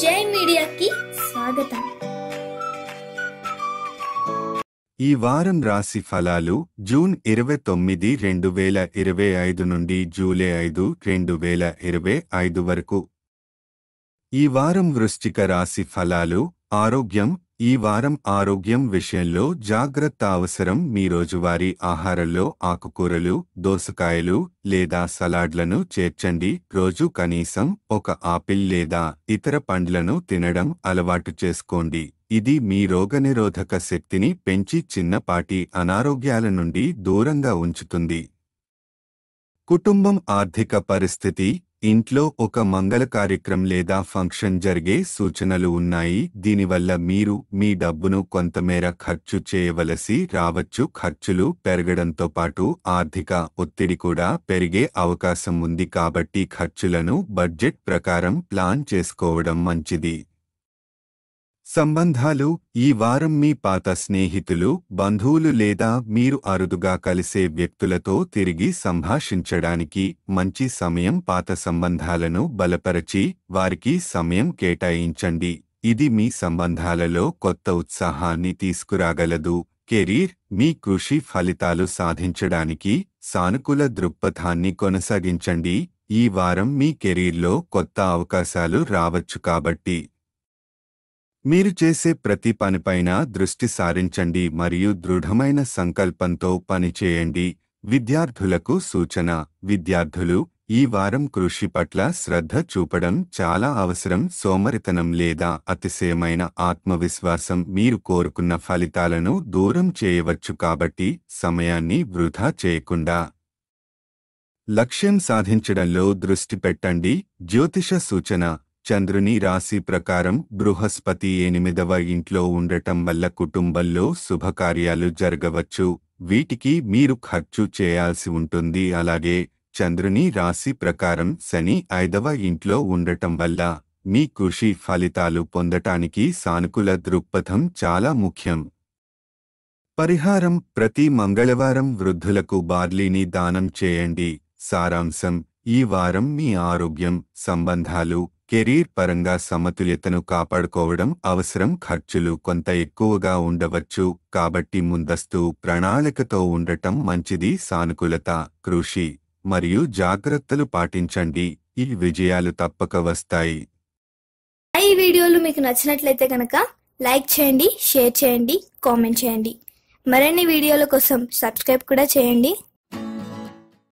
జై మీడియాకి స్వాగతం. ఈ వారం రాశి ఫలాలు జూన్ 29, 2025 నుండి జూలై 5, 2025 వరకు. ఈ వారం వృశ్చిక రాశి ఫలాలు. ఆరోగ్యం. ఈ వారం ఆరోగ్యం విషయంలో జాగ్రత్త అవసరం. మీ రోజువారీ ఆహారంలో ఆకుకూరలు, దోసకాయలు లేదా సలాడ్లను చేర్చండి. రోజు కనీసం ఒక ఆపిల్ లేదా ఇతర పండ్లను తినడం అలవాటు చేసుకోండి. ఇది మీ రోగనిరోధక శక్తిని పెంచి చిన్నపాటి అనారోగ్యాల నుండి దూరంగా ఉంచుతుంది. కుటుంబం. ఆర్థిక పరిస్థితి. ఇంట్లో ఒక మంగళ కార్యక్రమం లేదా ఫంక్షన్ జరిగే సూచనలు ఉన్నాయి. దీనివల్ల మీరు మీ డబ్బును కొంతమేర ఖర్చు చేయవలసి రావచ్చు. ఖర్చులు పెరగడంతో పాటు ఆర్థిక ఒత్తిడి కూడా పెరిగే అవకాశం ఉంది. కాబట్టి ఖర్చులను బడ్జెట్ ప్రకారం ప్లాన్ చేసుకోవడం మంచిది. సంబంధాలు. ఈ వారం మీ పాత స్నేహితులు, బంధువులు లేదా మీరు అరుదుగా కలిసే వ్యక్తులతో తిరిగి సంభాషించడానికి మంచి సమయం. పాత సంబంధాలను బలపరచి వారికి సమయం కేటాయించండి. ఇది మీ సంబంధాలలో కొత్త ఉత్సాహాన్ని తీసుకురాగలదు. కెరీర్. మీ కృషి ఫలితాలు సాధించడానికి సానుకూల దృక్పథాన్ని కొనసాగించండి. ఈ వారం మీ కెరీర్లో కొత్త అవకాశాలు రావచ్చు కాబట్టి మీరు చేసే ప్రతి పనిపైన దృష్టి సారించండి మరియు దృఢమైన సంకల్పంతో పనిచేయండి. విద్యార్థులకు సూచన. విద్యార్థులు, ఈ వారం కృషి పట్ల శ్రద్ధ చూపడం చాలా అవసరం. సోమరితనం లేదా అతిశయమైన ఆత్మవిశ్వాసం మీరు కోరుకున్న ఫలితాలను దూరం చేయవచ్చు కాబట్టి సమయాన్ని వృధా చేయకుండా లక్ష్యం సాధించడంలో దృష్టి పెట్టండి. జ్యోతిష సూచన. చంద్రుని రాశి ప్రకారం బృహస్పతి 8వ ఇంట్లో ఉండటం వల్ల కుటుంబంలో శుభకార్యాలు జరగవచ్చు. వీటికి మీరు ఖర్చు చేయాల్సి ఉంటుంది. అలాగే చంద్రుని రాశి ప్రకారం శని 5వ ఇంట్లో ఉండటం వల్ల మీ కృషి ఫలితాలు పొందటానికి సానుకూల దృక్పథం చాలా ముఖ్యం. పరిహారం. ప్రతి మంగళవారం వృద్ధులకు బార్లీని దానం చేయండి. సారాంశం. ఈ వారం మీ ఆరోగ్యం, సంబంధాలు, కెరీర్ పరంగా సమతుల్యతను కాపాడుకోవడం అవసరం. ఖర్చులు కొంత ఎక్కువగా ఉండవచ్చు కాబట్టి ముందస్తు ప్రణాళికతో ఉండటం మంచిది. సానుకూలత, కృషి మరియు జాగ్రత్తలు పాటించండి. ఈ విజయాలు తప్పక వస్తాయి. ఈ వీడియోలు మీకు నచ్చినట్లయితే కనుక లైక్ చేయండి, షేర్ చేయండి, కామెంట్ చేయండి. మరిన్ని వీడియోల కోసం సబ్స్క్రైబ్ కూడా చేయండి.